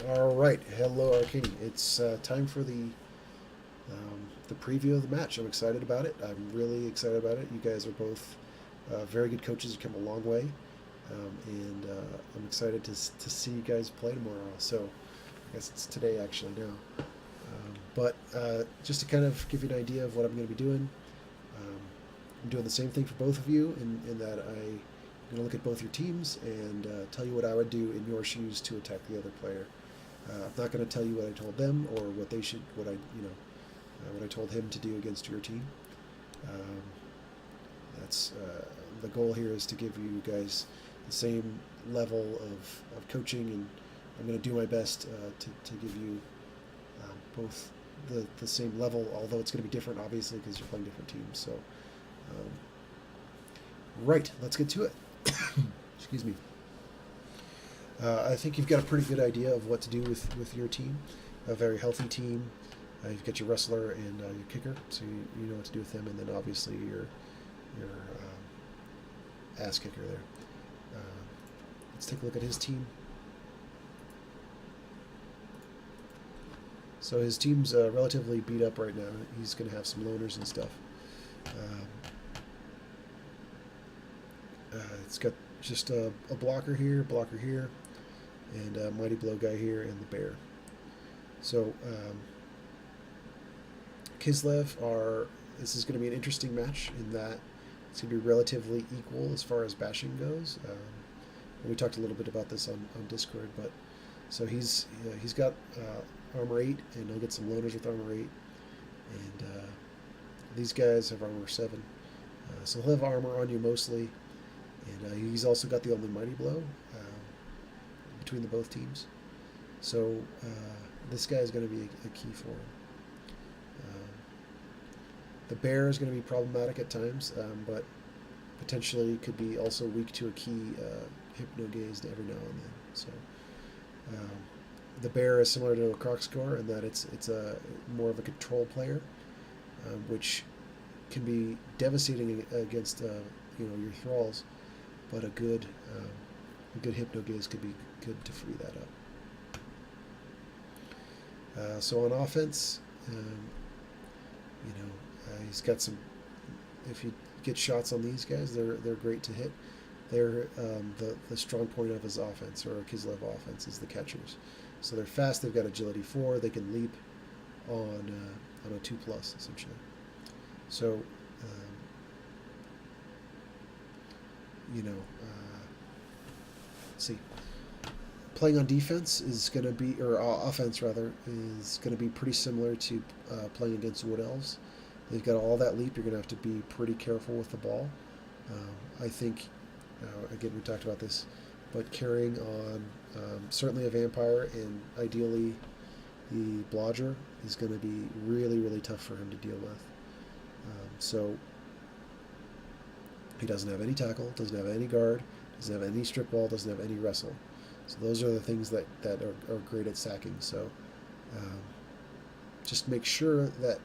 All right, hello Arkaini. It's time for the preview of the match. I'm excited about it. I'm really excited about it. You guys are both very good coaches. You come a long way, and I'm excited to see you guys play tomorrow. So I guess it's today actually now. But just to kind of give you an idea of what I'm going to be doing, um, I'm doing the same thing for both of you in that I'm going to look at both your teams and tell you what I would do in your shoes to attack the other player. I'm not going to tell you what I told them or what I told him to do against your team. Um, that's the goal here is to give you guys the same level of coaching, and I'm going to do my best to give you both the same level, although it's going to be different, obviously, because you're playing different teams. So, right, let's get to it. Excuse me. I think you've got a pretty good idea of what to do with your team. A very healthy team. You've got your wrestler and your kicker, so you know what to do with them, and then obviously your ass kicker there. Let's take a look at his team. So his team's relatively beat up right now. He's going to have some loners and stuff. It's got just a blocker here, and a Mighty Blow guy here, and the bear. So Kislev this is going to be an interesting match in that it's going to be relatively equal as far as bashing goes. And we talked a little bit about this on Discord, but so he's got armor 8, and he'll get some loners with armor 8, and these guys have armor 7. So he'll have armor on you mostly, and he's also got the only Mighty Blow between the both teams. So this guy is going to be a key for him. The bear is going to be problematic at times, but potentially could be also weak to a key hypno-gaze every now and then. So the bear is similar to a Crocscore in that it's a more of a control player, which can be devastating against your thralls, but a good hypno-gaze could be good to free that up. So on offense, he's got some. If you get shots on these guys, they're great to hit. They're the strong point of his offense, or Kislev offense, is the catchers. So they're fast. They've got agility 4. They can leap on a 2+ essentially. So let's see. Playing on defense is going to be, or offense rather, is going to be pretty similar to playing against Wood Elves. They've got all that leap. You're going to have to be pretty careful with the ball. I think, again, we talked about this, but carrying on certainly a vampire and ideally the blodger is going to be really, really tough for him to deal with. So he doesn't have any tackle, doesn't have any guard, doesn't have any strip ball, doesn't have any wrestle. So those are the things that are great at sacking. So just make sure that.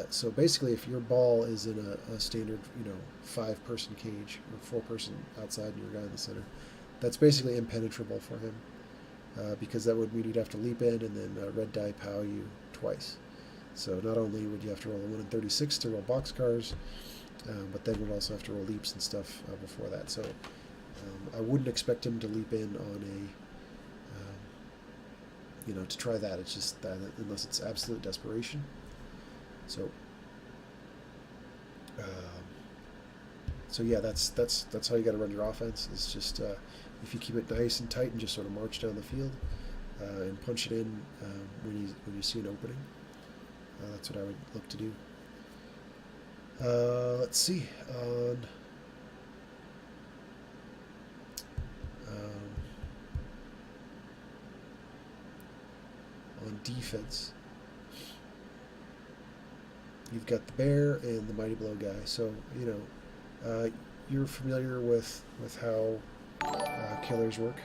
So basically, if your ball is in a standard, 5-person cage or 4-person outside and your guy in the center, that's basically impenetrable for him, because that would mean you'd have to leap in and then red die pow you twice. So not only would you have to roll a 1 in 36 to roll boxcars, but then would also have to roll leaps and stuff before that. So I wouldn't expect him to leap in on to try that. It's just that unless it's absolute desperation. So yeah, that's how you got to run your offense. It's just if you keep it nice and tight and just sort of march down the field and punch it in when you see an opening. That's what I would look to do. Let's see on defense. You've got the bear and the Mighty Blow guy. So you're familiar with how killers work.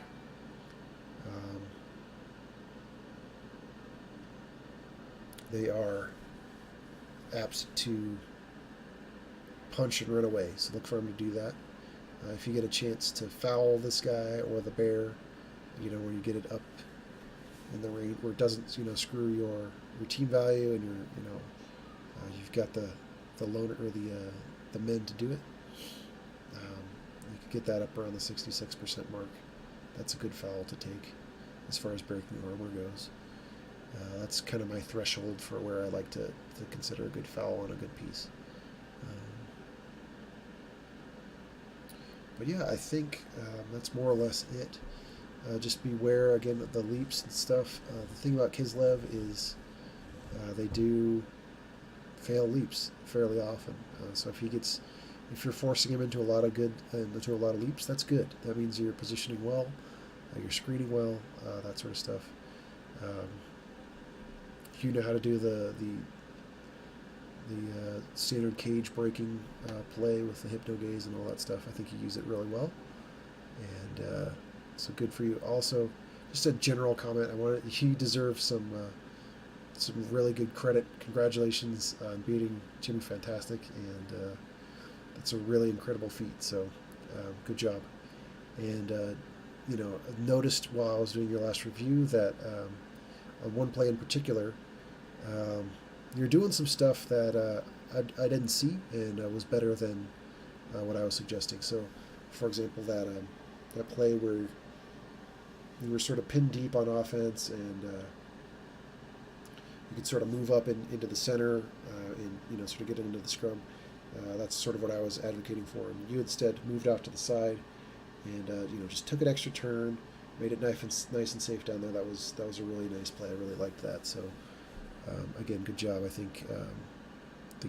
They are apt to punch and run away. So look for him to do that. If you get a chance to foul this guy or the bear, where you get it up in the range where it doesn't screw your team value, and you've got the loaner or the men to do it. You could get that up around the 66% mark. That's a good foul to take as far as breaking armor goes. That's kind of my threshold for where I like to consider a good foul on a good piece. But yeah, I think that's more or less it. Just beware, again, of the leaps and stuff. The thing about Kislev is they do fail leaps fairly often. So if you're forcing him into a lot of leaps, that's good. That means you're positioning well, you're screening well, that sort of stuff. If you know how to do the standard cage breaking play with the hypno gaze and all that stuff, I think you use it really well, and so good for you. Also, just a general comment, he deserves some really good credit. Congratulations on beating Jimmy Fantastic, and it's a really incredible feat. So good job. And I noticed while I was doing your last review that on one play in particular, you're doing some stuff that I didn't see and was better than what I was suggesting. So, for example, that play where you were sort of pinned deep on offense, and you could sort of move up into the center and sort of get into the scrum. That's sort of what I was advocating for, and you instead moved off to the side and just took an extra turn, made it nice and safe down there. That was a really nice play. I really liked that. So again, good job. I think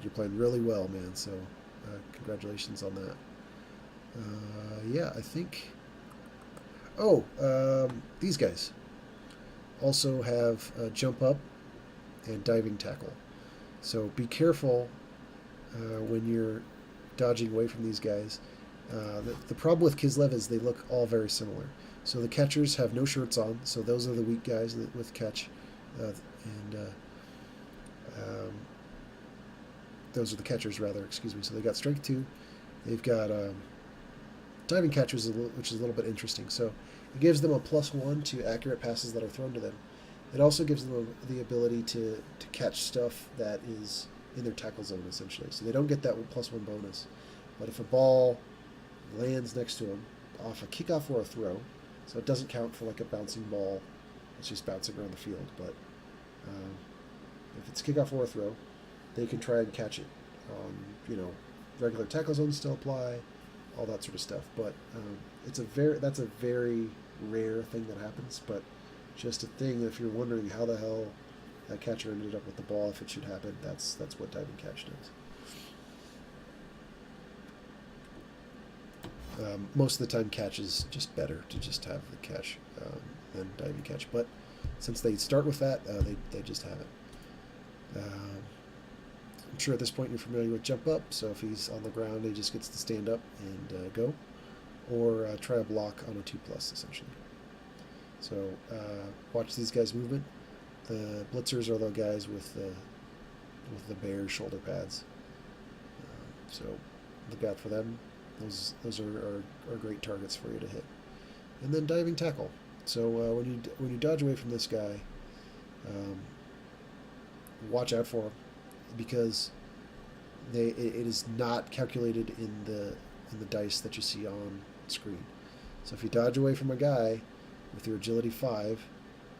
you're playing really well, man. So congratulations on that. Yeah, I think. Oh, these guys also have jump up and diving tackle. So be careful when you're dodging away from these guys. The problem with Kislev is they look all very similar. So the catchers have no shirts on, so those are the weak guys with catch, and those are the catchers, rather. Excuse me. So they got strength 2. They've got diving catchers, which is a little bit interesting. So it gives them a +1 to accurate passes that are thrown to them. It also gives them the ability to catch stuff that is in their tackle zone, essentially. So they don't get that +1 bonus. But if a ball lands next to them off a kickoff or a throw, so it doesn't count for like a bouncing ball, it's just bouncing around the field. But if it's kickoff or a throw, they can try and catch it on, regular tackle zones still apply, all that sort of stuff. But that's a very rare thing that happens, but just a thing. If you're wondering how the hell that catcher ended up with the ball, if it should happen, that's what diving catch does. Most of the time, catch is just better to just have the catch than diving catch. But since they start with that, they just have it. I'm sure at this point you're familiar with jump up. So if he's on the ground, he just gets to stand up and go, or try a block on a 2+, essentially. So watch these guys' movement. The blitzers are the guys with the bare shoulder pads. So look out for them. Those are great targets for you to hit. And then diving tackle. So when you dodge away from this guy, watch out for him, because it is not calculated in the dice that you see on screen. So if you dodge away from a guy with your agility 5,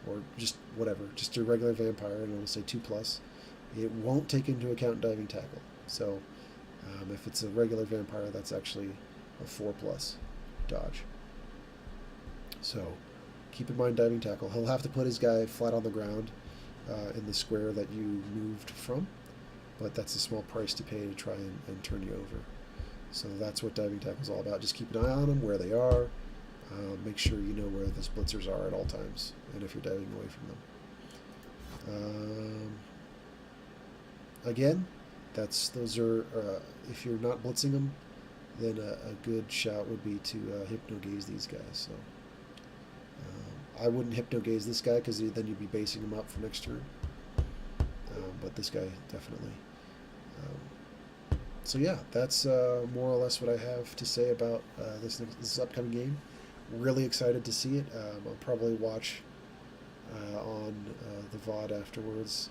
or just whatever, just a regular vampire, and we'll say 2+, it won't take into account diving tackle. So if it's a regular vampire, that's actually a 4+ dodge. So keep in mind diving tackle. He'll have to put his guy flat on the ground in the square that you moved from, but that's a small price to pay to try and turn you over. So that's what diving tackle is all about. Just keep an eye on them, where they are. Make sure you know where the blitzers are at all times, and if you're diving away from them. Again, those are if you're not blitzing them, then a good shout would be to hypno gaze these guys. So I wouldn't hypno gaze this guy, because then you'd be basing him up for next turn. But this guy definitely. So yeah, that's more or less what I have to say about this upcoming game. Really excited to see it. I'll probably watch on the VOD afterwards,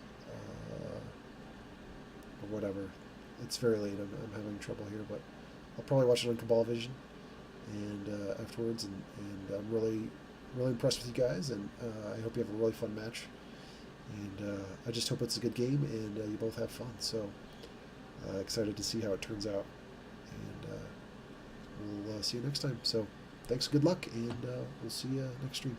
or whatever. It's very late. I'm having trouble here, but I'll probably watch it on Cabal Vision and afterwards. And I'm really impressed with you guys, and I hope you have a really fun match. And I just hope it's a good game and you both have fun. So excited to see how it turns out. And we'll see you next time. So thanks, good luck, and we'll see you next stream.